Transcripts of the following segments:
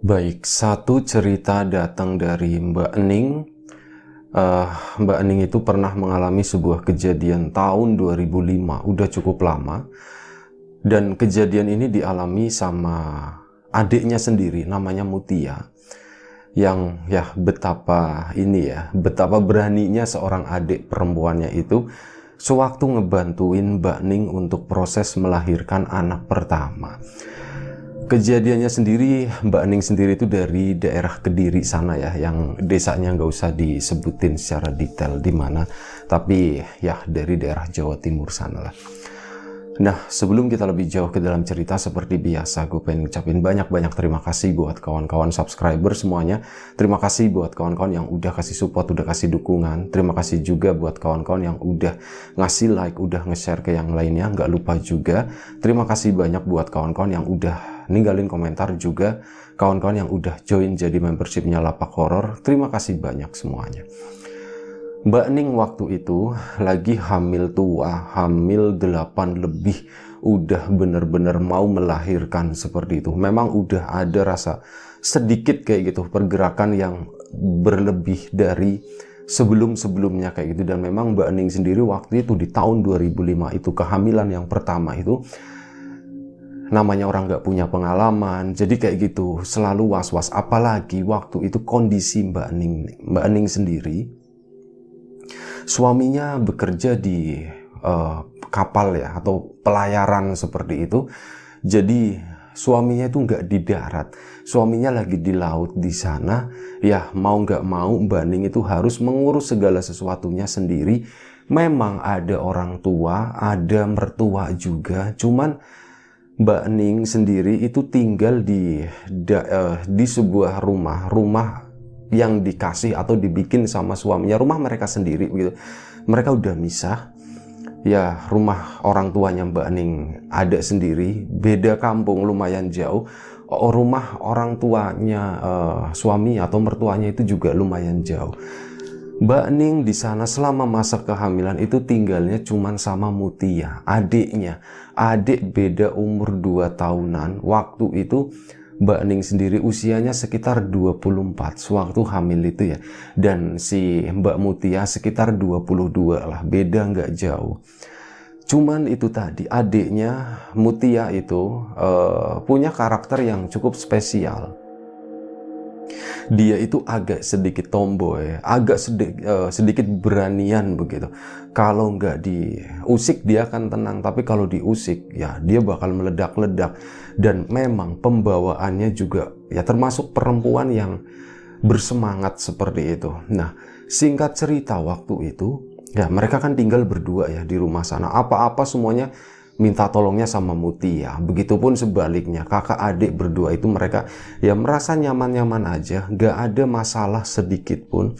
Baik, satu cerita datang dari Mbak Ening. Mbak Ening itu pernah mengalami sebuah kejadian tahun 2005, udah cukup lama. Dan kejadian ini dialami sama adiknya sendiri, namanya Mutia. Yang betapa beraninya seorang adik perempuannya itu sewaktu ngebantuin Mbak Ening untuk proses melahirkan anak pertama. Kejadiannya sendiri, Mbak Ening sendiri itu dari daerah Kediri sana ya, yang desanya nggak usah disebutin secara detail di mana, tapi ya dari daerah Jawa Timur sana lah. Nah, sebelum kita lebih jauh ke dalam cerita, seperti biasa gue pengen ngucapin banyak-banyak terima kasih buat kawan-kawan subscriber semuanya. Terima kasih buat kawan-kawan yang udah kasih support, udah kasih dukungan. Terima kasih juga buat kawan-kawan yang udah ngasih like, udah nge-share ke yang lainnya. Nggak lupa juga, terima kasih banyak buat kawan-kawan yang udah ninggalin komentar juga. Kawan-kawan yang udah join jadi membershipnya Lapak Horor, terima kasih banyak semuanya. Mbak Ening waktu itu lagi hamil tua, hamil 8 lebih, udah bener-bener mau melahirkan seperti itu. Memang udah ada rasa sedikit kayak gitu, pergerakan yang berlebih dari sebelum-sebelumnya kayak gitu. Dan memang Mbak Ening sendiri waktu itu di tahun 2005 itu kehamilan yang pertama itu, namanya orang nggak punya pengalaman, jadi kayak gitu selalu was-was. Apalagi waktu itu kondisi Mbak Ening sendiri, suaminya bekerja di kapal ya, atau pelayaran seperti itu. Jadi suaminya itu nggak di darat, suaminya lagi di laut di sana. Ya mau nggak mau Mbak Ening itu harus mengurus segala sesuatunya sendiri. Memang ada orang tua, ada mertua juga, cuman Mbak Ening sendiri itu tinggal di sebuah rumah yang dikasih atau dibikin sama suaminya, rumah mereka sendiri gitu. Mereka udah misah. Ya, rumah orang tuanya Mbak Ening ada sendiri, beda kampung lumayan jauh. Rumah orang tuanya suami atau mertuanya itu juga lumayan jauh. Mbak Ening di sana selama masa kehamilan itu tinggalnya cuman sama Mutia, adiknya. Adik beda umur 2 tahunan. Waktu itu Mbak Ening sendiri usianya sekitar 24 sewaktu hamil itu ya. Dan si Mbak Mutia sekitar 22 lah, beda nggak jauh. Cuman itu tadi, adiknya Mutia itu punya karakter yang cukup spesial. Dia itu agak sedikit tomboy, agak sedikit beranian begitu. Kalau nggak diusik dia akan tenang, tapi kalau diusik ya dia bakal meledak-ledak. Dan memang pembawaannya juga ya termasuk perempuan yang bersemangat seperti itu. Nah, singkat cerita waktu itu ya mereka kan tinggal berdua ya di rumah sana. Apa-apa semuanya minta tolongnya sama Mutia. Begitupun sebaliknya, kakak adik berdua itu mereka ya merasa nyaman-nyaman aja, gak ada masalah sedikit pun.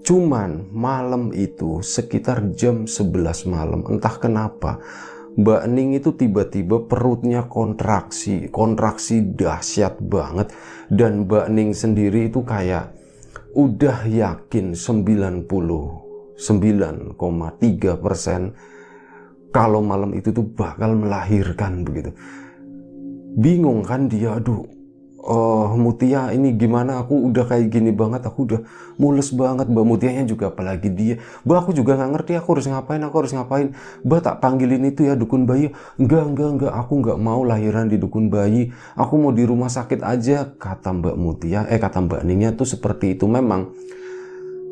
Cuman malam itu sekitar jam 11 malam, entah kenapa Mbak Ening itu tiba-tiba perutnya kontraksi dahsyat banget. Dan Mbak Ening sendiri itu kayak udah yakin 99,3% kalau malam itu tuh bakal melahirkan begitu. Bingung kan dia, aduh, Mutia ini gimana, aku udah kayak gini banget, aku udah mules banget. Mbak Mutianya juga apalagi dia, Mbak aku juga nggak ngerti aku harus ngapain. Mbak tak panggilin itu ya dukun bayi. Enggak, aku nggak mau lahiran di dukun bayi, aku mau di rumah sakit aja, kata Mbak Mutia. Kata Mbak Eningnya tuh seperti itu. Memang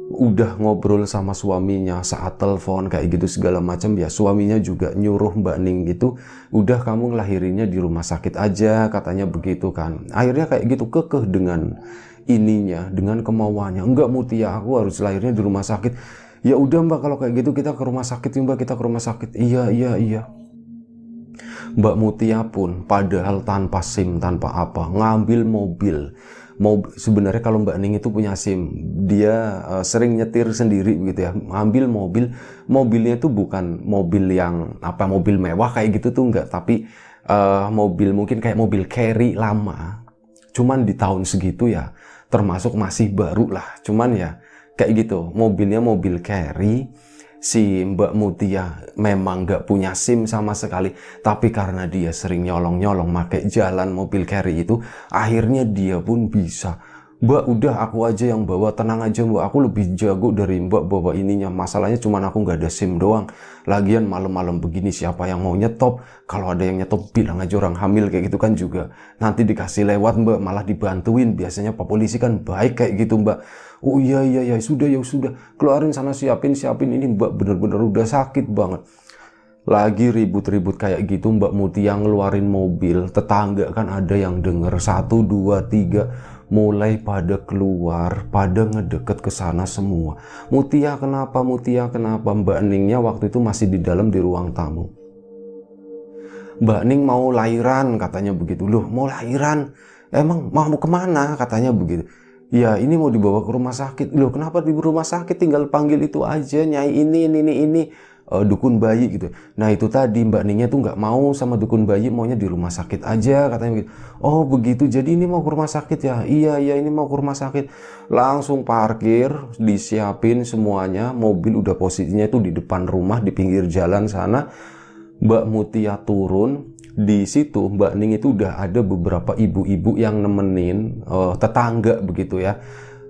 udah ngobrol sama suaminya saat telepon kayak gitu segala macam ya, suaminya juga nyuruh Mbak Ening gitu, udah kamu ngelahirinnya di rumah sakit aja, katanya begitu kan. Akhirnya kayak gitu kekeh dengan ininya, dengan kemauannya. Enggak Mutia, aku harus lahirnya di rumah sakit. Ya udah Mbak, kalau kayak gitu kita ke rumah sakit ya Mbak, kita ke rumah sakit. Iya. Mbak Mutia pun padahal tanpa SIM, tanpa apa, ngambil mobil. Sebenarnya kalau Mbak Ening itu punya SIM, dia sering nyetir sendiri gitu ya. Ambil mobilnya itu bukan mobil yang mobil mewah kayak gitu tuh enggak, tapi mobil mungkin kayak mobil carry lama. Cuman di tahun segitu ya termasuk masih baru lah. Cuman ya kayak gitu, mobilnya mobil carry si Mbak Mutia memang nggak punya SIM sama sekali, tapi karena dia sering nyolong-nyolong pakai jalan mobil carry itu, akhirnya dia pun bisa. Mbak, udah aku aja yang bawa, tenang aja Mbak, aku lebih jago dari Mbak bawa ininya. Masalahnya cuman aku nggak ada SIM doang. Lagian malam-malam begini siapa yang mau nyetop? Kalau ada yang nyetop bilang aja orang hamil kayak gitu kan juga. Nanti dikasih lewat Mbak, malah dibantuin. Biasanya Pak Polisi kan baik kayak gitu Mbak. Oh iya sudah ya sudah. Keluarin sana siapin ini Mbak, bener-bener udah sakit banget. Lagi ribut-ribut kayak gitu Mbak Mutia ngeluarin mobil, tetangga kan ada yang denger, 1, 2, 3 mulai pada keluar, pada ngedeket ke sana semua. Mutia kenapa? Mbak Ningnya waktu itu masih di dalam di ruang tamu. Mbak Ning mau lahiran katanya begitu. Loh, mau lahiran? Emang mau kemana? Katanya begitu. Ya ini mau dibawa ke rumah sakit. Loh, kenapa di rumah sakit? Tinggal panggil itu aja, Nyai ini. Dukun bayi gitu. Nah itu tadi Mbak Ningnya tuh nggak mau sama dukun bayi, maunya di rumah sakit aja katanya begitu. Oh begitu, jadi ini mau ke rumah sakit ya? Iya ini mau ke rumah sakit. Langsung parkir, disiapin semuanya, mobil udah posisinya itu di depan rumah di pinggir jalan sana. Mbak Mutia turun, di situ Mbak Ning itu udah ada beberapa ibu-ibu yang nemenin, tetangga begitu ya.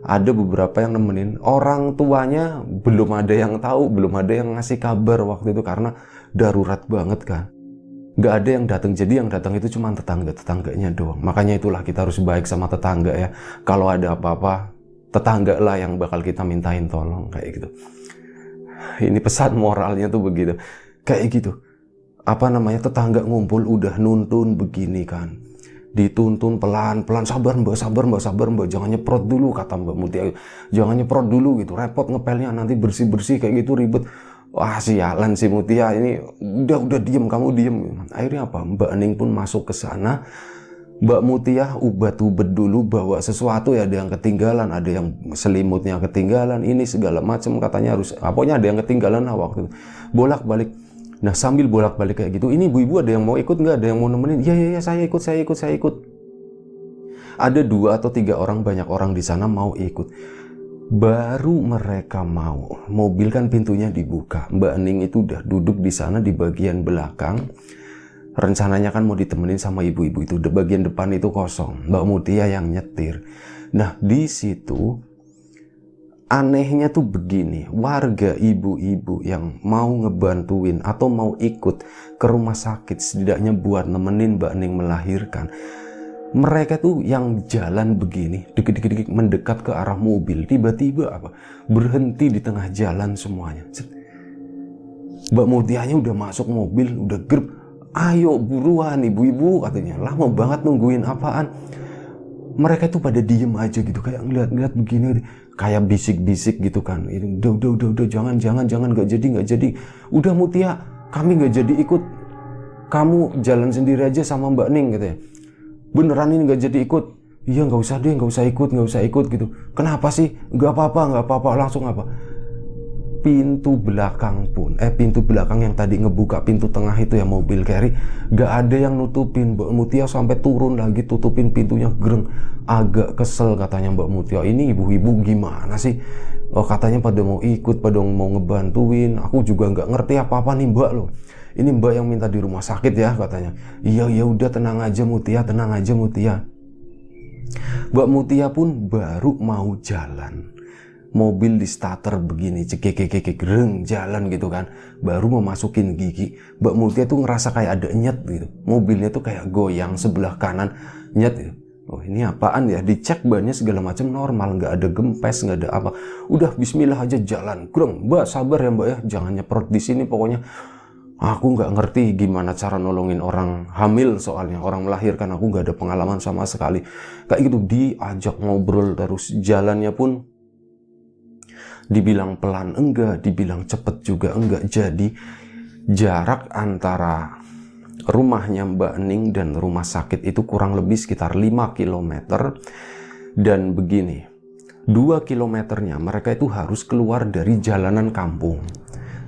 Ada beberapa yang nemenin, orang tuanya belum ada yang tahu, belum ada yang ngasih kabar waktu itu karena darurat banget kan. Nggak ada yang datang, jadi yang datang itu cuma tetangganya doang. Makanya itulah kita harus baik sama tetangga ya. Kalau ada apa-apa, tetangga lah yang bakal kita mintain tolong kayak gitu. Ini pesan moralnya tuh begitu, kayak gitu. Apa namanya, tetangga ngumpul udah nuntun begini kan. Dituntun pelan-pelan, sabar mbak, jangan nyeprot dulu kata Mbak Mutia, jangan nyeprot dulu gitu, repot ngepelnya, nanti bersih-bersih kayak gitu ribet. Wah sialan si Mutia ini, udah diem, kamu diem. Akhirnya apa, Mbak Ning pun masuk ke sana. Mbak Mutia ubat-ubet dulu, bawa sesuatu ya, ada yang ketinggalan, ada yang selimutnya ketinggalan, ini segala macam katanya harus, pokoknya ada yang ketinggalan lah waktu itu. Bolak-balik. Nah sambil bolak-balik kayak gitu, ini ibu-ibu ada yang mau ikut nggak? Ada yang mau nemenin? Ya saya ikut. Ada 2 atau 3 orang, banyak orang di sana mau ikut. Baru mereka mau, mobil kan pintunya dibuka. Mbak Ning itu udah duduk di sana di bagian belakang. Rencananya kan mau ditemenin sama ibu-ibu itu. Di bagian depan itu kosong. Mbak Mutia yang nyetir. Nah di situ anehnya tuh begini, warga ibu-ibu yang mau ngebantuin atau mau ikut ke rumah sakit setidaknya buat nemenin Mbak Ning melahirkan, mereka tuh yang jalan begini, dikit-dikit mendekat ke arah mobil, tiba-tiba apa, berhenti di tengah jalan semuanya. Mbak Mutianya udah masuk mobil, udah grep, ayo buruan ibu-ibu katanya, lama banget nungguin apaan. Mereka tuh pada diem aja gitu, kayak ngeliat begini, kayak bisik-bisik gitu kan. Udah, jangan, nggak jadi. Udah Mutia, kami nggak jadi ikut. Kamu jalan sendiri aja sama Mbak Ning gitu ya. Beneran ini nggak jadi ikut? Iya nggak usah deh, nggak usah ikut gitu. Kenapa sih? Nggak apa-apa, langsung apa? Pintu belakang yang tadi ngebuka pintu tengah itu ya mobil carry, gak ada yang nutupin. Mbak Mutia sampai turun lagi tutupin pintunya, gereng. Agak kesel katanya Mbak Mutia, ini ibu-ibu gimana sih? Oh katanya pada mau ikut, pada mau ngebantuin. Aku juga nggak ngerti apa-apa nih Mbak loh. Ini Mbak yang minta di rumah sakit ya katanya. Iya udah tenang aja Mutia. Mbak Mutia pun baru mau jalan, mobil di starter begini, cekek jalan gitu kan, baru memasukin gigi, Mbak Mutia tuh ngerasa kayak ada nyet gitu, mobilnya tuh kayak goyang sebelah kanan, nyet gitu. Oh ini apaan ya, dicek bannya segala macam normal, nggak ada gempes, nggak ada apa, udah bismillah aja jalan, Mbak sabar ya Mbak ya, jangan nyeprot di sini pokoknya. Aku nggak ngerti gimana cara nolongin orang hamil, soalnya orang melahirkan, aku nggak ada pengalaman sama sekali kayak gitu. Diajak ngobrol terus, jalannya pun dibilang pelan enggak, dibilang cepet juga enggak. Jadi jarak antara rumahnya Mbak Ning dan rumah sakit itu kurang lebih sekitar 5 km. Dan begini, 2 kilometernya mereka itu harus keluar dari jalanan kampung,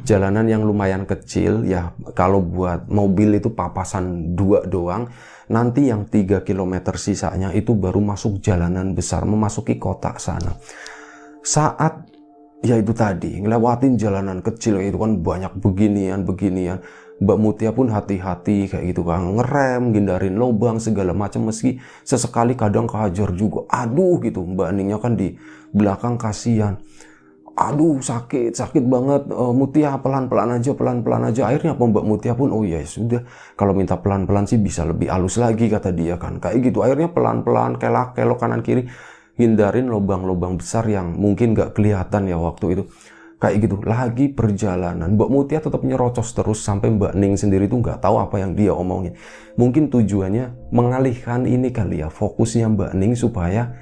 jalanan yang lumayan kecil ya, kalau buat mobil itu papasan 2 doang. Nanti yang 3 km sisanya itu baru masuk jalanan besar, memasuki kota sana. Saat ya itu tadi, ngelewatin jalanan kecil itu kan banyak beginian. Mbak Mutia pun hati-hati kayak gitu kan, ngerem, hindarin lubang segala macam, meski sesekali kadang kehajar juga. Aduh gitu, Mbak Ningnya kan di belakang kasihan. Aduh sakit banget, Mutia pelan-pelan aja. Akhirnya Mbak Mutia pun, oh ya sudah, kalau minta pelan-pelan sih bisa lebih halus lagi kata dia kan. Kayak gitu, akhirnya pelan-pelan, kelok kanan kiri, hindarin lubang-lubang besar yang mungkin gak kelihatan ya waktu itu. Kayak gitu, lagi perjalanan Mbak Mutia tetap nyerocos terus sampai Mbak Ning sendiri tuh nggak tahu apa yang dia omongin. Mungkin tujuannya mengalihkan ini kali ya, fokusnya Mbak Ning supaya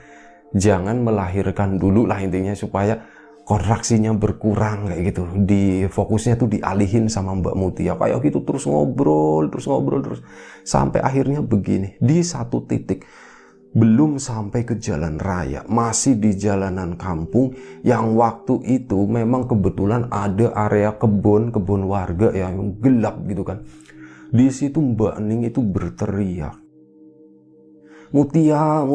jangan melahirkan dulu lah intinya, supaya kontraksinya berkurang kayak gitu. Di fokusnya tuh dialihin sama Mbak Mutia kayak gitu, terus ngobrol terus sampai akhirnya begini, di satu titik belum sampai ke jalan raya, masih di jalanan kampung yang waktu itu memang kebetulan ada area kebun warga yang gelap gitu kan. Di situ Mbak Ning itu berteriak, Mutia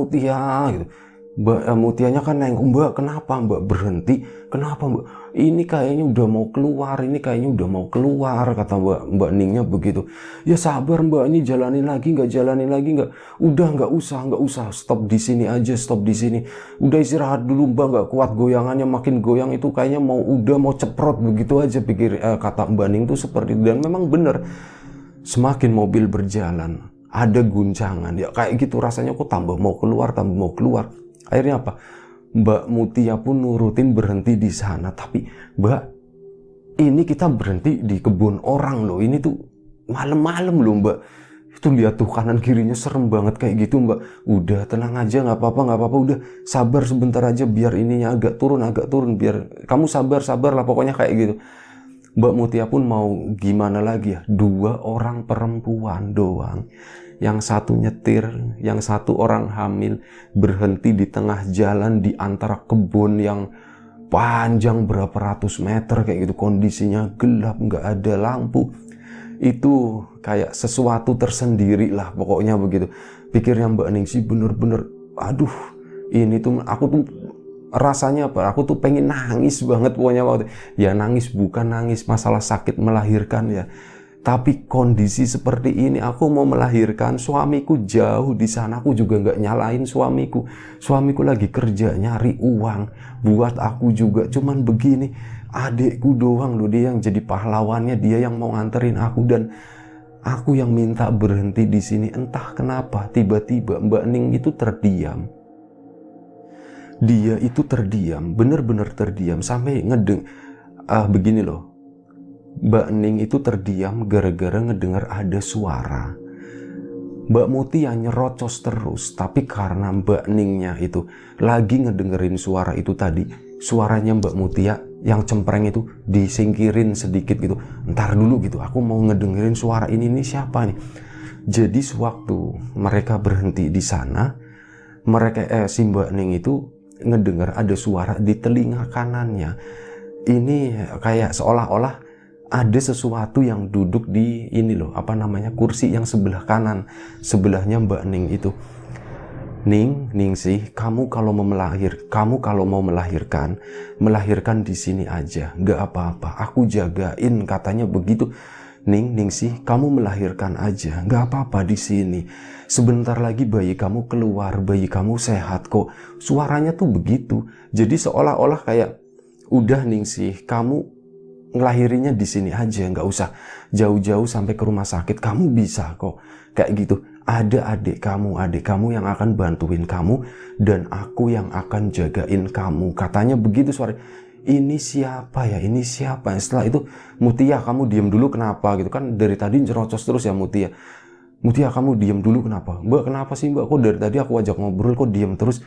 gitu. Mbak Mutianya kan nengok, Mbak kenapa Mbak berhenti, kenapa Mbak, ini kayaknya udah mau keluar, kata Mbak Ningnya begitu. Ya sabar Mbak, ini jalanin lagi nggak, udah nggak usah, stop di sini aja, udah istirahat dulu Mbak, nggak kuat goyangannya, makin goyang itu kayaknya mau ceprot begitu aja, kata Mbak Ning tuh seperti itu. Dan memang bener, semakin mobil berjalan ada guncangan ya kayak gitu, rasanya kok tambah mau keluar. Akhirnya apa? Mbak Mutia pun nurutin berhenti di sana. Tapi Mbak, ini kita berhenti di kebun orang loh. Ini tuh malam-malam loh Mbak. Itu lihat tuh kanan kirinya serem banget kayak gitu Mbak. Udah tenang aja, nggak apa-apa. Udah sabar sebentar aja, biar ininya agak turun. Biar kamu sabar lah pokoknya kayak gitu. Mbak Mutia pun mau gimana lagi ya? 2 orang perempuan doang. Yang satu nyetir, yang satu orang hamil, berhenti di tengah jalan di antara kebun yang panjang berapa ratus meter kayak gitu. Kondisinya gelap, nggak ada lampu. Itu kayak sesuatu tersendiri lah pokoknya begitu. Pikirnya Mbak Ning sih bener-bener, aduh ini tuh aku tuh rasanya apa? Aku tuh pengen nangis banget pokoknya waktu. Ya nangis bukan nangis masalah sakit melahirkan ya. Tapi kondisi seperti ini, aku mau melahirkan, suamiku jauh di sana, aku juga nggak nyalain suamiku. Suamiku lagi kerja nyari uang buat aku juga. Cuman begini, adekku doang loh, dia yang jadi pahlawannya, dia yang mau nganterin aku, dan aku yang minta berhenti di sini. Entah kenapa tiba-tiba Mbak Ning itu terdiam. Dia itu terdiam, bener-bener terdiam sampai begini loh. Mbak Ning itu terdiam gara-gara ngedengar ada suara. Mbak Mutia nyerocos terus, tapi karena Mbak Ningnya itu lagi ngedengerin suara itu tadi, suaranya Mbak Mutia yang cempreng itu disingkirin sedikit gitu. Ntar dulu gitu, aku mau ngedengerin suara ini siapa nih? Jadi sewaktu mereka berhenti di sana, si Mbak Ning itu ngedengar ada suara di telinga kanannya. Ini kayak seolah-olah ada sesuatu yang duduk di kursi yang sebelah kanan, sebelahnya Mbak Ning itu. Ning sih, kamu kalau mau melahirkan di sini aja, nggak apa-apa, aku jagain, katanya begitu. Ning sih, kamu melahirkan aja, nggak apa-apa di sini. Sebentar lagi bayi kamu keluar, bayi kamu sehat kok. Suaranya tuh begitu. Jadi seolah-olah kayak, udah Ning sih, kamu ngelahirinnya di sini aja, nggak usah jauh-jauh sampai ke rumah sakit, kamu bisa kok, kayak gitu. Ada adik kamu yang akan bantuin kamu, dan aku yang akan jagain kamu, katanya begitu suara. Ini siapa ya? Setelah itu, Mutia kamu diam dulu kenapa gitu kan, dari tadi nyerocos terus ya Mutia kamu diam dulu kenapa? Mbak kenapa sih Mbak, kok dari tadi aku ajak ngobrol kok diam terus?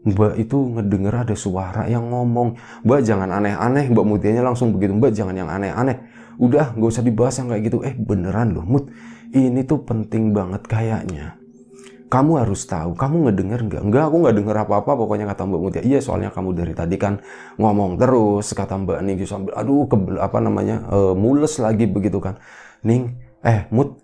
Mbak itu ngedenger ada suara yang ngomong. Mbak jangan aneh-aneh, Mbak Mutianya langsung begitu. Mbak jangan yang aneh-aneh. Udah gak usah dibahas yang kayak gitu. Beneran loh Mut, ini tuh penting banget kayaknya. Kamu harus tahu, kamu ngedenger nggak? Enggak, aku nggak denger apa-apa pokoknya, kata Mbak Mutia. Iya soalnya kamu dari tadi kan ngomong terus, kata Mbak Ning sambil mules lagi begitu kan. Ning, Mut,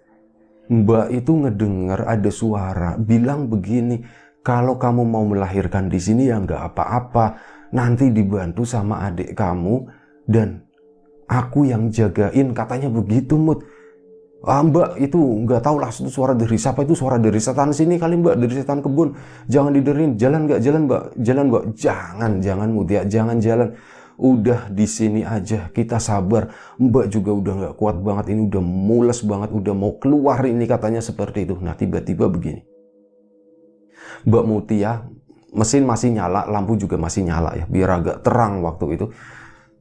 Mbak itu ngedenger ada suara bilang begini, kalau kamu mau melahirkan di sini ya nggak apa-apa, nanti dibantu sama adik kamu dan aku yang jagain, katanya begitu Mut. Mbak itu nggak tahu lah itu suara dari siapa, itu suara dari setan sini kali Mbak, dari setan kebun. Jangan didengerin, jalan nggak, jalan Mbak, jalan Mbak, jangan Mutia, jangan jalan. Udah di sini aja, kita sabar. Mbak juga udah nggak kuat banget, ini udah mules banget, udah mau keluar ini, katanya seperti itu. Nah tiba-tiba begini, Mbak Mutia, mesin masih nyala, lampu juga masih nyala ya, biar agak terang waktu itu.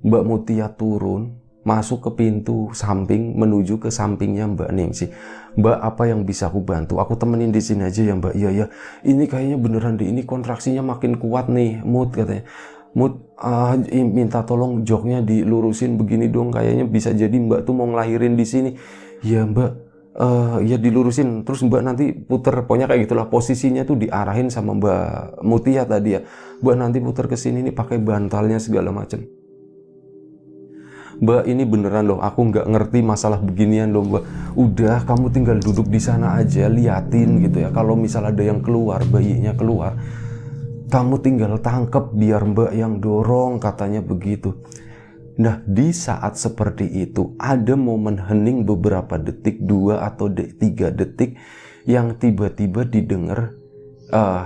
Mbak Mutia turun, masuk ke pintu samping, menuju ke sampingnya Mbak Ningsih. Mbak, apa yang bisa aku bantu? Aku temenin di sini aja ya Mbak. Iya ya, ini kayaknya beneran deh, ini kontraksinya makin kuat nih, Mut, katanya. Mut, minta tolong joknya dilurusin begini dong, kayaknya bisa jadi Mbak tuh mau ngelahirin di sini. Ya Mbak, ya dilurusin, terus Mbak nanti puter, pokoknya kayak gitulah, posisinya tuh diarahin sama Mbak Mutia tadi ya. Mbak nanti puter ke sini nih pakai bantalnya segala macem. Mbak, ini beneran loh, aku nggak ngerti masalah beginian loh Mbak. Udah, kamu tinggal duduk di sana aja, liatin gitu ya. Kalau misal ada yang keluar, bayinya keluar, kamu tinggal tangkep biar Mbak yang dorong, katanya begitu. Nah, di saat seperti itu ada momen hening beberapa detik, 2 atau 3 detik, yang tiba-tiba didengar.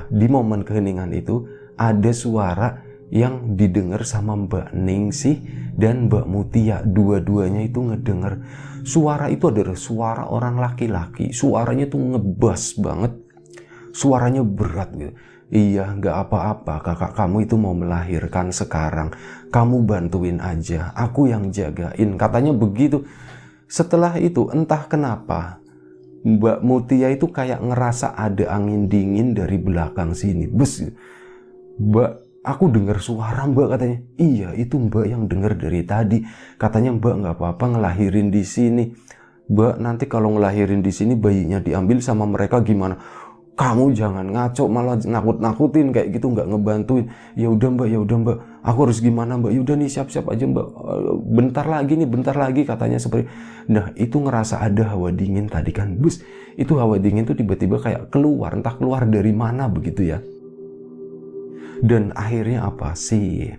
Di momen keheningan itu ada suara yang didengar sama Mbak Ningsih dan Mbak Mutia. Dua-duanya itu ngedenger. Suara itu adalah suara orang laki-laki. Suaranya tuh ngebas banget, suaranya berat gitu. Iya, nggak apa-apa, kakak kamu itu mau melahirkan sekarang, kamu bantuin aja, aku yang jagain, katanya begitu. Setelah itu entah kenapa Mbak Mutia itu kayak ngerasa ada angin dingin dari belakang sini. Bes, Mbak, aku dengar suara Mbak, katanya. Iya, itu Mbak yang dengar dari tadi. Katanya Mbak nggak apa-apa ngelahirin di sini. Mbak, nanti kalau ngelahirin di sini bayinya diambil sama mereka gimana? Kamu jangan ngaco, malah nakut-nakutin kayak gitu, nggak ngebantuin. Ya udah Mbak, ya udah Mbak, aku harus gimana Mbak? Ya udah nih, siap-siap aja Mbak. Bentar lagi katanya seperti. Nah, itu ngerasa ada hawa dingin tadi kan, bus. Itu hawa dingin tuh tiba-tiba kayak keluar, entah keluar dari mana begitu ya. Dan akhirnya apa sih?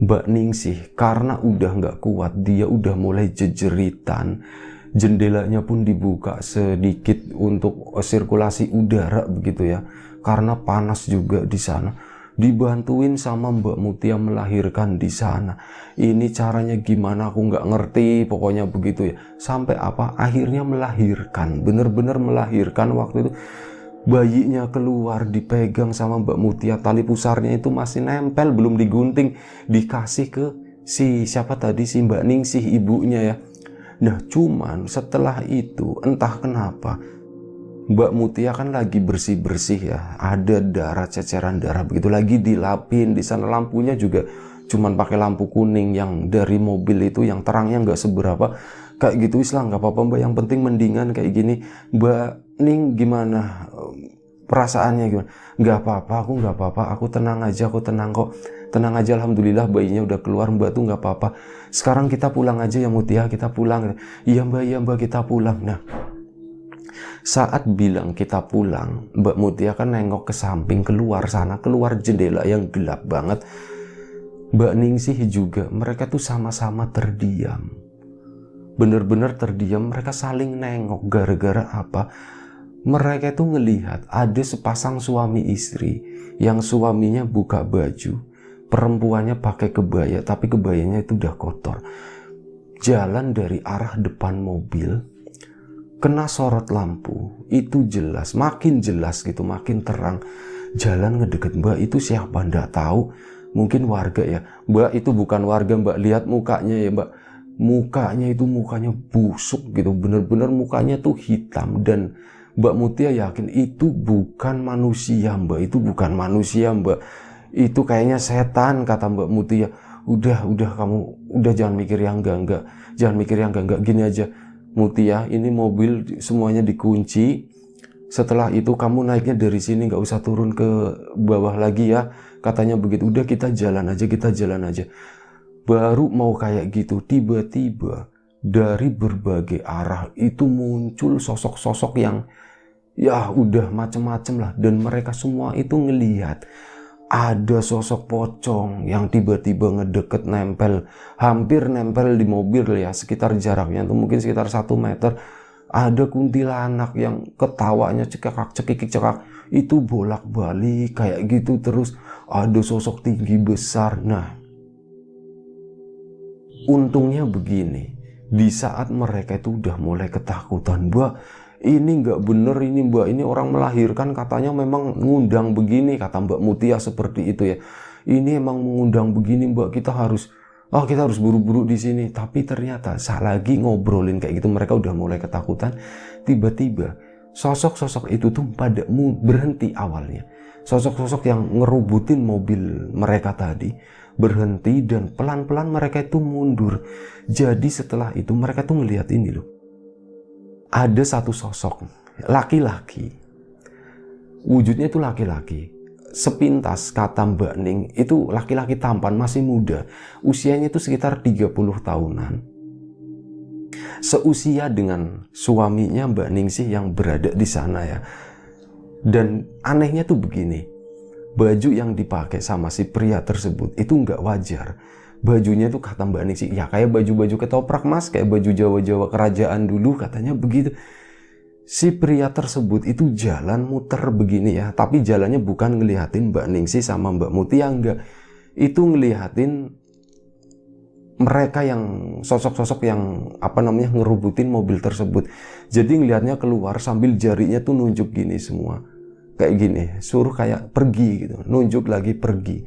Mbak Ningsih karena udah nggak kuat, dia udah mulai jejeritan. Jendelanya pun dibuka sedikit untuk sirkulasi udara begitu ya, karena panas juga di sana. Dibantuin sama Mbak Mutia melahirkan di sana. Ini caranya gimana aku nggak ngerti, pokoknya begitu ya. Sampai apa? Akhirnya melahirkan, bener-bener melahirkan. Waktu itu bayinya keluar, dipegang sama Mbak Mutia, tali pusarnya itu masih nempel, belum digunting, dikasih ke siapa tadi, si Mbak Ningsih, ibunya ya. Nah, cuman setelah itu entah kenapa Mbak Mutia kan lagi bersih-bersih ya, ada darah, ceceran darah begitu, lagi dilapin di sana. Lampunya juga cuman pakai lampu kuning yang dari mobil itu, yang terangnya nggak seberapa kayak gitu. Islah nggak apa-apa Mbak, yang penting mendingan kayak gini. Mbak Ning gimana perasaannya, gimana? Nggak apa-apa, aku nggak apa-apa, aku tenang aja, aku tenang kok, tenang aja, alhamdulillah bayinya udah keluar Mbak, tuh nggak apa-apa. Sekarang kita pulang aja ya Mutia, kita pulang. Iya Mbak, kita pulang. Nah, saat bilang kita pulang, Mbak Mutia kan nengok ke samping, keluar sana, keluar jendela yang gelap banget. Mbak Ningsih juga, mereka tuh sama-sama terdiam, bener-bener terdiam. Mereka saling nengok. Gara-gara apa? Mereka tuh ngelihat ada sepasang suami istri yang suaminya buka baju, perempuannya pakai kebaya, tapi kebayanya itu udah kotor. Jalan dari arah depan mobil, kena sorot lampu, itu jelas, makin jelas gitu, makin terang. Jalan ngedeket. Mbak, itu siapa? Nggak tahu, mungkin warga ya. Mbak, itu bukan warga Mbak, lihat mukanya ya Mbak. Mukanya itu mukanya busuk gitu, bener-bener mukanya tuh hitam. Dan Mbak Mutia yakin itu bukan manusia Mbak, itu bukan manusia Mbak, itu kayaknya setan, kata Mbak Mutia. Udah kamu, udah jangan mikir yang enggak, jangan mikir yang enggak, gini aja Mutia, ini mobil semuanya dikunci. Setelah itu kamu naiknya dari sini, nggak usah turun ke bawah lagi ya, katanya begitu. Udah kita jalan aja. Baru mau kayak gitu, tiba-tiba dari berbagai arah itu muncul sosok-sosok yang ya udah macem-macem lah. Dan mereka semua itu ngelihat ada sosok pocong yang tiba-tiba ngedeket nempel, hampir nempel di mobil ya, sekitar jaraknya tuh mungkin sekitar 1 meter. Ada kuntilanak yang ketawanya cekak cekik cekak, itu bolak-balik kayak gitu terus. Ada sosok tinggi besar. Nah, untungnya begini, di saat mereka itu udah mulai ketakutan, Mbak, ini nggak bener ini Mbak, ini orang melahirkan katanya memang ngundang begini, kata Mbak Mutia seperti itu ya. Ini emang mengundang begini Mbak, kita harus buru-buru di sini. Tapi ternyata saat lagi ngobrolin kayak gitu, mereka udah mulai ketakutan. Tiba-tiba sosok-sosok itu tuh pada berhenti awalnya. Sosok-sosok yang ngerubutin mobil mereka tadi berhenti dan pelan-pelan mereka itu mundur. Jadi setelah itu mereka tuh ngelihat ini loh. Ada satu sosok laki-laki. Wujudnya itu laki-laki. Sepintas kata Mbak Ning, itu laki-laki tampan, masih muda. Usianya itu sekitar 30 tahunan. Seusia dengan suaminya Mbak Ning sih yang berada di sana ya. Dan anehnya tuh begini, baju yang dipakai sama si pria tersebut itu nggak wajar. Bajunya tuh kata Mbak Ning sih, ya kayak baju-baju ketoprak Mas, kayak baju Jawa-Jawa kerajaan dulu, katanya begitu. Si pria tersebut itu jalan muter begini ya, tapi jalannya bukan ngelihatin Mbak Ningsih sama Mbak Mutia, enggak. Itu ngelihatin mereka yang sosok-sosok yang ngerubutin mobil tersebut. Jadi ngelihatnya keluar sambil jarinya tuh nunjuk gini semua. Kayak gini, suruh kayak pergi gitu, nunjuk lagi pergi.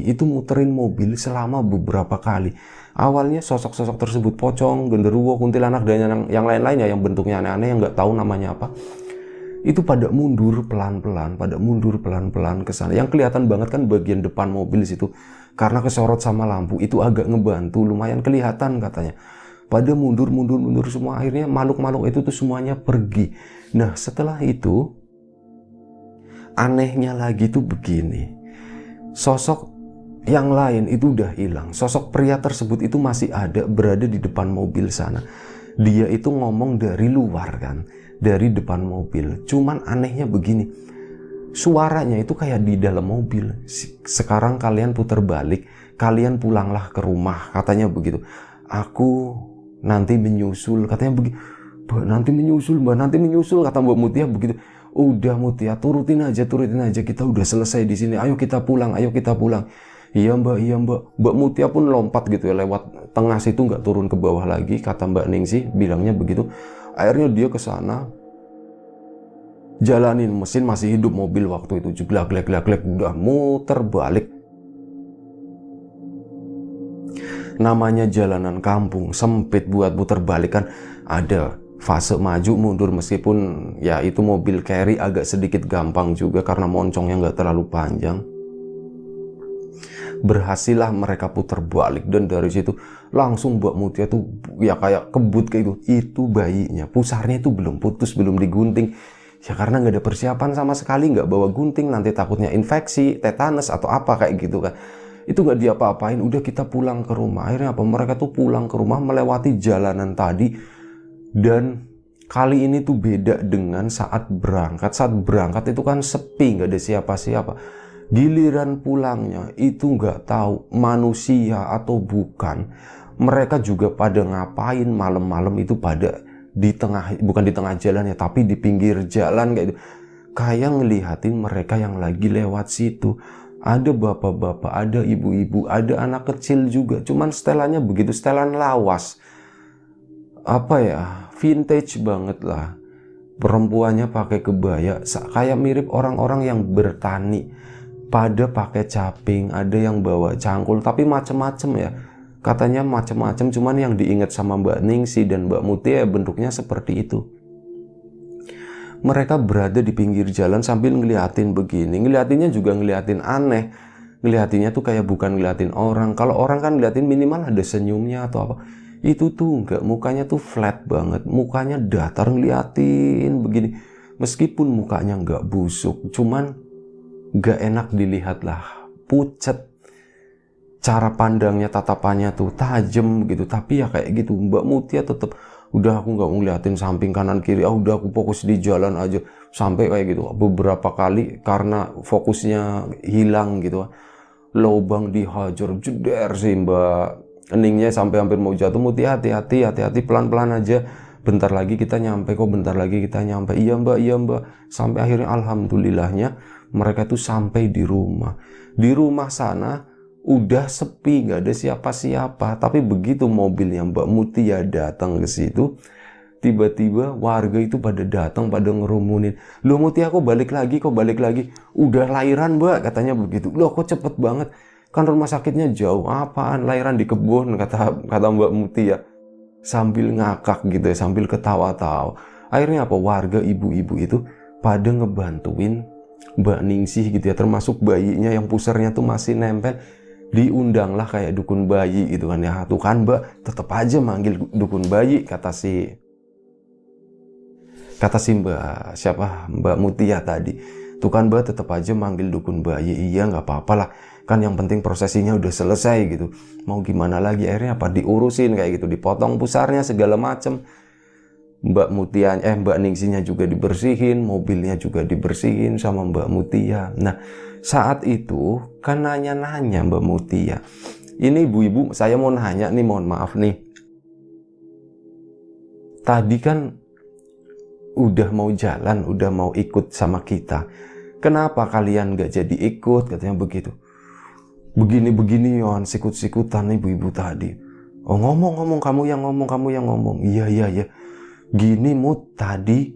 Itu muterin mobil selama beberapa kali. Awalnya sosok-sosok tersebut pocong, genderuwo, kuntilanak, dan yang lain-lainnya yang bentuknya aneh-aneh yang nggak tahu namanya apa. Itu pada mundur pelan-pelan ke sana. Yang kelihatan banget kan bagian depan mobil situ, karena kesorot sama lampu itu agak ngebantu, lumayan kelihatan katanya. Pada mundur semua, akhirnya makhluk-makhluk itu tuh semuanya pergi. Nah setelah itu anehnya lagi tuh begini. Sosok yang lain itu udah hilang. Sosok pria tersebut itu masih ada, berada di depan mobil sana. Dia itu ngomong dari luar kan, dari depan mobil. Cuman anehnya begini, suaranya itu kayak di dalam mobil. Sekarang kalian putar balik, kalian pulanglah ke rumah, katanya begitu. Aku nanti menyusul, katanya begitu. Mbak nanti menyusul, kata Mbak Mutia begitu. Udah Mutia, turutin aja, kita udah selesai di sini. Ayo kita pulang. Iya mbak. Mbak Mutia pun lompat gitu ya, lewat tengah situ, nggak turun ke bawah lagi, kata Mbak Ningsih bilangnya begitu. Akhirnya dia ke sana, jalanin mesin masih hidup mobil waktu itu, jeglak, udah muter balik. Namanya jalanan kampung sempit, buat puter balik kan ada fase maju mundur, meskipun ya itu mobil carry agak sedikit gampang juga karena moncongnya nggak terlalu panjang. Berhasillah mereka putar balik, dan dari situ langsung Mbak Mutia tuh ya kayak kebut kayak gitu. Itu bayinya, pusarnya itu belum putus, belum digunting ya, karena nggak ada persiapan sama sekali, nggak bawa gunting, nanti takutnya infeksi, tetanus atau apa kayak gitu kan. Itu nggak diapa-apain, udah kita pulang ke rumah. Akhirnya apa, mereka tuh pulang ke rumah melewati jalanan tadi. Dan kali ini tuh beda dengan saat berangkat itu kan sepi, nggak ada siapa-siapa. Giliran pulangnya itu nggak tahu manusia atau bukan. Mereka juga pada ngapain malam-malam itu, pada di tengah, bukan di tengah jalan ya, tapi di pinggir jalan kayak itu. Kayak ngelihatin mereka yang lagi lewat situ. Ada bapak-bapak, ada ibu-ibu, ada anak kecil juga. Cuman setelannya begitu, setelan lawas. Apa ya, vintage banget lah. Perempuannya pakai kebaya, kayak mirip orang-orang yang bertani. Pada pakai caping, ada yang bawa cangkul, tapi macem-macem ya. Katanya macem-macem, cuman yang diingat sama Mbak Ningsih dan Mbak Mutia ya bentuknya seperti itu. Mereka berada di pinggir jalan sambil ngeliatin begini. Ngeliatinnya juga ngeliatin aneh. Ngeliatinnya tuh kayak bukan ngeliatin orang. Kalau orang kan ngeliatin minimal ada senyumnya atau apa. Itu tuh enggak, mukanya tuh flat banget. Mukanya datar ngeliatin begini. Meskipun mukanya enggak busuk, cuman gak enak dilihat lah, pucet. Cara pandangnya, tatapannya tuh tajam gitu. Tapi ya kayak gitu, Mbak Mutia tetap, udah aku gak ngeliatin samping kanan kiri, udah aku fokus di jalan aja. Sampai kayak gitu beberapa kali karena fokusnya hilang gitu, lubang dihajar jeder sih Mbak Ningnya sampai hampir mau jatuh. Mutia hati-hati pelan-pelan aja, bentar lagi kita nyampe kok, bentar lagi kita nyampe. Iya mbak. Sampai akhirnya alhamdulillahnya mereka tuh sampai di rumah. Di rumah sana udah sepi, nggak ada siapa-siapa. Tapi begitu mobilnya Mbak Mutia datang ke situ, tiba-tiba warga itu pada datang, pada ngerumunin. Loh Mutia kok balik lagi? Udah lahiran Mbak, katanya begitu. Loh kok cepet banget? Kan rumah sakitnya jauh. Apaan lahiran di kebun, kata Mbak Mutia. Sambil ngakak gitu ya, sambil ketawa-tawa. Akhirnya apa? Warga ibu-ibu itu pada ngebantuin Mbak Ningsih gitu ya, termasuk bayinya yang pusarnya tuh masih nempel. Diundanglah kayak dukun bayi gitu kan ya. Tuh kan Mbak, tetap aja manggil dukun bayi, kata si Mbak Mutia tadi. Tuh kan Mbak, tetap aja manggil dukun bayi. Iya nggak apa-apa lah, kan yang penting prosesinya udah selesai gitu. Mau gimana lagi, akhirnya apa, diurusin kayak gitu, dipotong pusarnya segala macem. Mbak Ningsihnya juga dibersihin, mobilnya juga dibersihin sama Mbak Mutia. Nah saat itu kan nanya-nanya Mbak Mutia, ini ibu-ibu saya mau nanya nih, mohon maaf nih, tadi kan udah mau jalan, udah mau ikut sama kita, kenapa kalian gak jadi ikut, katanya begitu. Begini yon, sikut-sikutan ibu-ibu tadi. Oh ngomong kamu yang ngomong. Iya. Gini Mut, tadi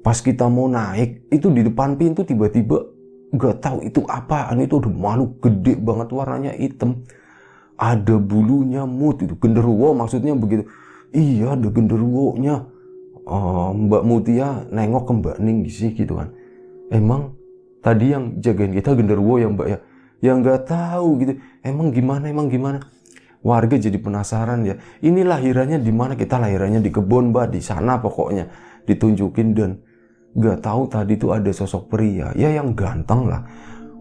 pas kita mau naik itu di depan pintu tiba-tiba gak tahu itu apaan, itu ada makhluk gede banget, warnanya hitam, ada bulunya Mut, itu genderuwo maksudnya begitu. Iya ada genderuwonya. Mbak Mutia nengok ke Mbak Ningsih gitu kan, emang tadi yang jagain kita genderuwo ya Mbak ya? Ya nggak tahu gitu. Emang gimana? Warga jadi penasaran ya. Ini lahirannya di mana? Kita lahirannya di kebun Mbak, di sana pokoknya. Ditunjukin dan nggak tahu tadi tuh ada sosok pria ya yang ganteng lah.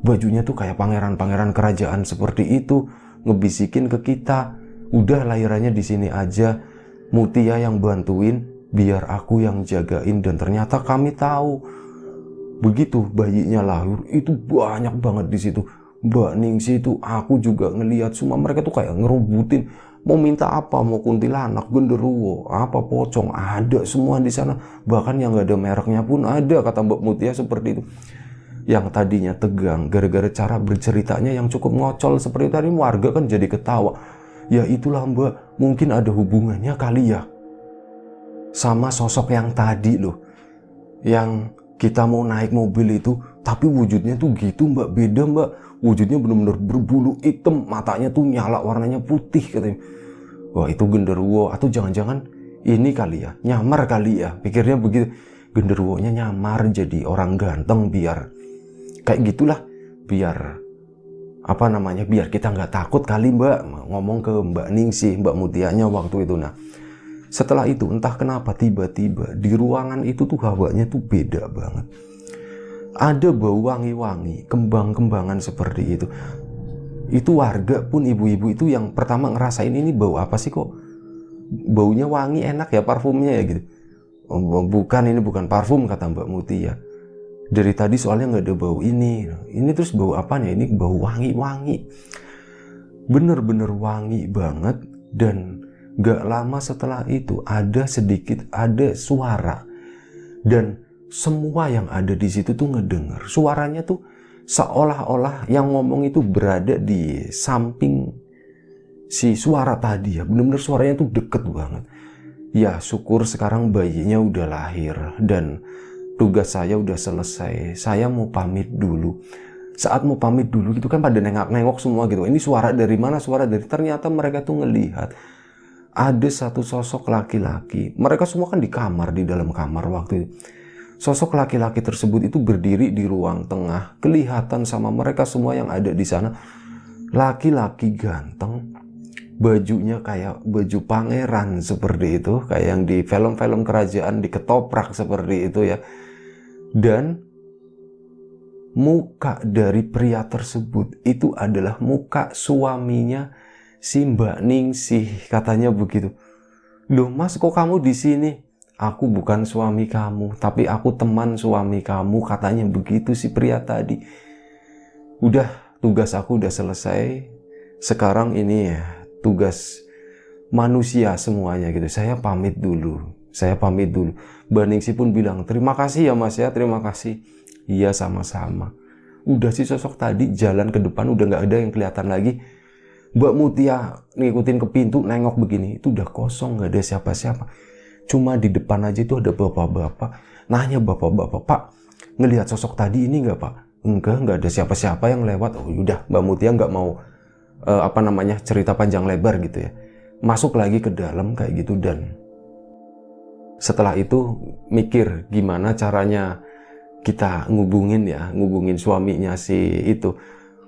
Bajunya tuh kayak pangeran-pangeran kerajaan seperti itu, ngebisikin ke kita, udah lahirannya di sini aja. Mutia yang bantuin, biar aku yang jagain. Dan ternyata kami tahu begitu bayinya lahir itu banyak banget di situ. Mbak Ningsih itu, aku juga ngelihat semua mereka tuh kayak ngerubutin, mau minta apa, mau kuntilanak, genderuwo, apa pocong, ada semua di sana. Bahkan yang nggak ada mereknya pun ada, kata Mbak Mutia seperti itu. Yang tadinya tegang gara-gara cara berceritanya yang cukup ngocol seperti itu, tadi warga kan jadi ketawa. Ya itulah Mbak, mungkin ada hubungannya kali ya sama sosok yang tadi loh, yang kita mau naik mobil itu, tapi wujudnya tuh gitu Mbak, beda Mbak. Wujudnya benar-benar berbulu hitam, matanya tuh nyala, warnanya putih katanya. Wah itu genderuwo, atau jangan-jangan ini kali ya, nyamar kali ya, pikirnya begitu. Genderuwonya nyamar jadi orang ganteng biar kayak gitulah, biar apa namanya, biar kita nggak takut kali Mbak, ngomong ke Mbak Ningsih, Mbak Mutianya waktu itu. Nah setelah itu entah kenapa tiba-tiba di ruangan itu tuh hawanya tuh beda banget. Ada bau wangi-wangi, kembang-kembangan seperti itu. Itu warga pun, ibu-ibu itu yang pertama ngerasain, ini bau apa sih kok baunya wangi, enak ya parfumnya ya gitu. Oh, bukan, ini bukan parfum, kata Mbak Mutia. Dari tadi soalnya nggak ada bau ini terus bau apanya? Ini bau wangi-wangi. Bener-bener wangi banget. Dan gak lama setelah itu ada suara. Dan semua yang ada di situ tuh ngedenger. Suaranya tuh seolah-olah yang ngomong itu berada di samping si suara tadi ya. Bener-bener suaranya tuh deket banget. Ya syukur sekarang bayinya udah lahir dan tugas saya udah selesai. Saya mau pamit dulu. Saat mau pamit dulu gitu kan pada nengok-nengok semua gitu. Ini suara dari mana? Ternyata mereka tuh ngelihat ada satu sosok laki-laki. Mereka semua kan di kamar, di dalam kamar waktu itu. Sosok laki-laki tersebut itu berdiri di ruang tengah, kelihatan sama mereka semua yang ada di sana. Laki-laki ganteng, bajunya kayak baju pangeran seperti itu, kayak yang di film-film kerajaan diketoprak seperti itu ya. Dan muka dari pria tersebut itu adalah muka suaminya si Mbak Ningsih, katanya begitu. Loh Mas, kok kamu di sini? aku bukan suami kamu, tapi aku teman suami kamu, katanya begitu si pria tadi. Udah, tugas aku udah selesai, sekarang ini ya tugas manusia semuanya gitu. Saya pamit dulu. Mbak Ningsi pun bilang, terima kasih ya Mas ya, terima kasih. Iya, sama-sama. Udah si sosok tadi jalan ke depan, udah nggak ada yang kelihatan lagi. Mbak Mutia ngikutin ke pintu, nengok begini, itu udah kosong, nggak ada siapa-siapa. Cuma di depan aja itu ada bapak-bapak. Nanya bapak-bapak, Pak, ngelihat sosok tadi ini nggak Pak? Enggak, nggak ada siapa-siapa yang lewat. Oh udah, Mbak Mutia nggak mau cerita panjang lebar gitu ya. Masuk lagi ke dalam kayak gitu, dan setelah itu mikir gimana caranya kita ngubungin suaminya si itu.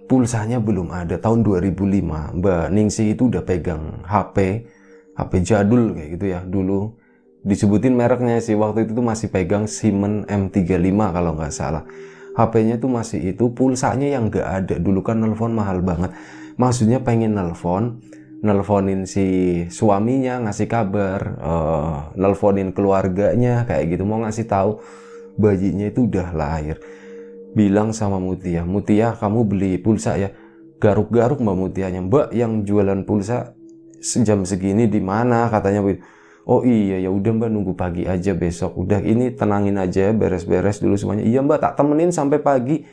Pulsanya belum ada. Tahun 2005 Mbak Ningsi itu udah pegang HP jadul kayak gitu ya. Dulu disebutin mereknya sih, waktu itu tuh masih pegang Siemens M35 kalau nggak salah. HP-nya tuh masih itu, pulsanya yang nggak ada. Dulu kan nelpon mahal banget. Maksudnya pengen nelponin si suaminya, ngasih kabar, nelponin keluarganya kayak gitu, mau ngasih tahu bayinya itu udah lahir. Bilang sama Mutia, Mutia kamu beli pulsa ya. Garuk-garuk Mbak Mutianya, Mbak yang jualan pulsa jam segini di mana katanya. Oh iya, ya udah Mbak, nunggu pagi aja besok. Udah, ini tenangin aja, beres-beres dulu semuanya. Iya Mbak, tak temenin sampai pagi,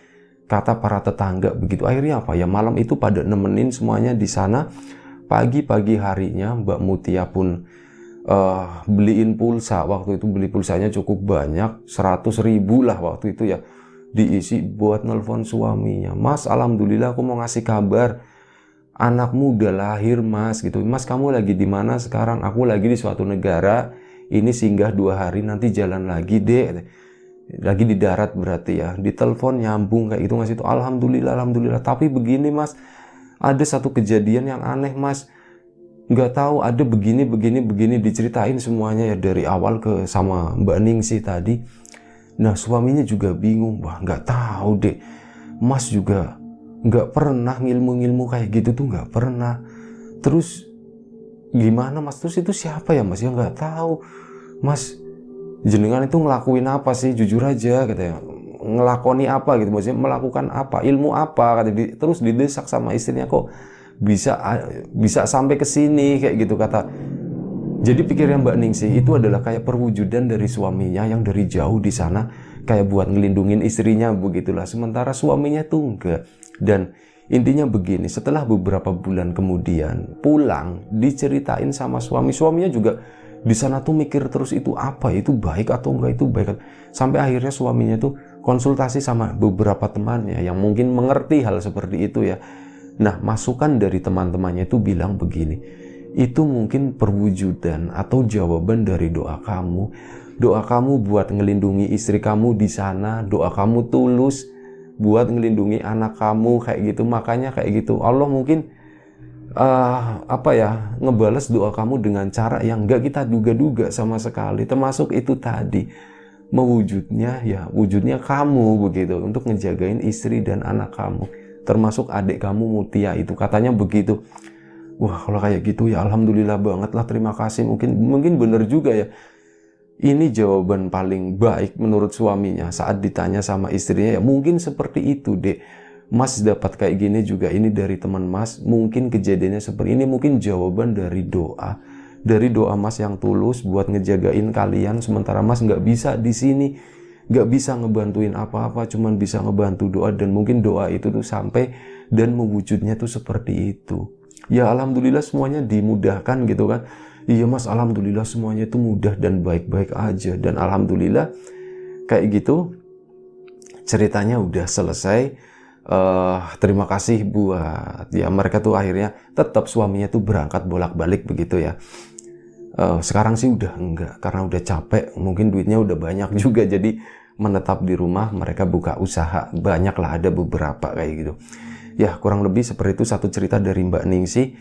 kata para tetangga begitu. Akhirnya apa ya, malam itu pada nemenin semuanya di sana. Pagi-pagi harinya Mbak Mutia pun beliin pulsa. Waktu itu beli pulsanya cukup banyak, 100.000 lah waktu itu ya, diisi buat nelpon suaminya. Mas, alhamdulillah aku mau ngasih kabar, anakmu udah lahir Mas gitu. Mas, kamu lagi di mana sekarang? Aku lagi di suatu negara, ini singgah 2 hari, nanti jalan lagi deh. Lagi di darat berarti ya. Ditelepon nyambung kayak gitu Mas itu. Alhamdulillah. Tapi begini Mas, ada satu kejadian yang aneh Mas. Nggak tahu, ada begini diceritain semuanya ya dari awal ke sama Mbak Ningsi tadi. Nah, suaminya juga bingung. Wah, nggak tahu deh. Mas juga nggak pernah ngilmu kayak gitu tuh, nggak pernah. Terus gimana Mas? Terus itu siapa ya Mas? Ya nggak tahu. Mas, jenengan itu ngelakuin apa sih? Jujur aja katanya. Ngelakoni apa gitu, maksudnya melakukan apa, ilmu apa, kata. Terus didesak sama istrinya, kok bisa sampai ke sini kayak gitu kata. Jadi pikirnya Mbak Ningsi itu adalah kayak perwujudan dari suaminya yang dari jauh di sana, kayak buat ngelindungin istrinya begitulah. Sementara suaminya tuh enggak. Dan intinya begini, setelah beberapa bulan kemudian pulang, diceritain sama suaminya juga di sana tuh mikir terus, itu apa, itu baik atau enggak, itu baik. Sampai akhirnya suaminya tuh konsultasi sama beberapa temannya yang mungkin mengerti hal seperti itu ya. Nah, masukan dari teman-temannya itu bilang begini, itu mungkin perwujudan atau jawaban dari doa kamu. Doa kamu buat ngelindungi istri kamu di sana, doa kamu tulus buat ngelindungi anak kamu kayak gitu. Makanya kayak gitu Allah mungkin ngebales doa kamu dengan cara yang nggak kita duga-duga sama sekali. Termasuk itu tadi, wujudnya kamu begitu untuk ngejagain istri dan anak kamu, termasuk adik kamu Mutia itu, katanya begitu. Wah, kalau kayak gitu ya alhamdulillah banget lah, terima kasih. Mungkin bener juga ya. Ini jawaban paling baik menurut suaminya saat ditanya sama istrinya, ya mungkin seperti itu deh. Mas dapat kayak gini juga, ini dari teman Mas, mungkin kejadiannya seperti ini, mungkin jawaban dari doa Mas yang tulus buat ngejagain kalian, sementara Mas nggak bisa di sini, nggak bisa ngebantuin apa-apa, cuman bisa ngebantu doa, dan mungkin doa itu tuh sampai dan mewujudnya tuh seperti itu. Ya alhamdulillah semuanya dimudahkan gitu kan. Iya Mas, alhamdulillah semuanya itu mudah dan baik-baik aja, dan alhamdulillah kayak gitu ceritanya udah selesai. Terima kasih buat ya mereka tuh akhirnya tetap suaminya tuh berangkat bolak-balik begitu ya. Sekarang sih udah enggak, karena udah capek, mungkin duitnya udah banyak juga, jadi menetap di rumah, mereka buka usaha, banyak lah, ada beberapa kayak gitu. Ya kurang lebih seperti itu satu cerita dari Mbak Ningsi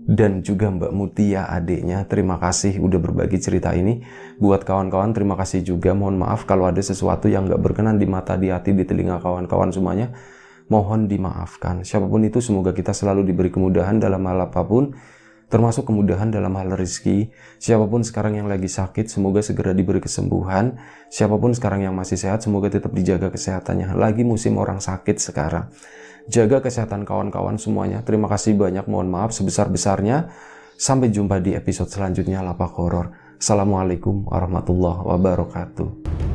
dan juga Mbak Mutia adiknya. Terima kasih udah berbagi cerita ini. Buat kawan-kawan terima kasih juga, mohon maaf kalau ada sesuatu yang nggak berkenan di mata, di hati, di telinga kawan-kawan semuanya. Mohon dimaafkan. Siapapun itu, semoga kita selalu diberi kemudahan dalam hal apapun, termasuk kemudahan dalam hal rezeki. Siapapun sekarang yang lagi sakit, semoga segera diberi kesembuhan. Siapapun sekarang yang masih sehat, semoga tetap dijaga kesehatannya. Lagi musim orang sakit sekarang. Jaga kesehatan kawan-kawan semuanya. Terima kasih banyak, mohon maaf sebesar-besarnya. Sampai jumpa di episode selanjutnya Lapak Horor. Assalamualaikum warahmatullahi wabarakatuh.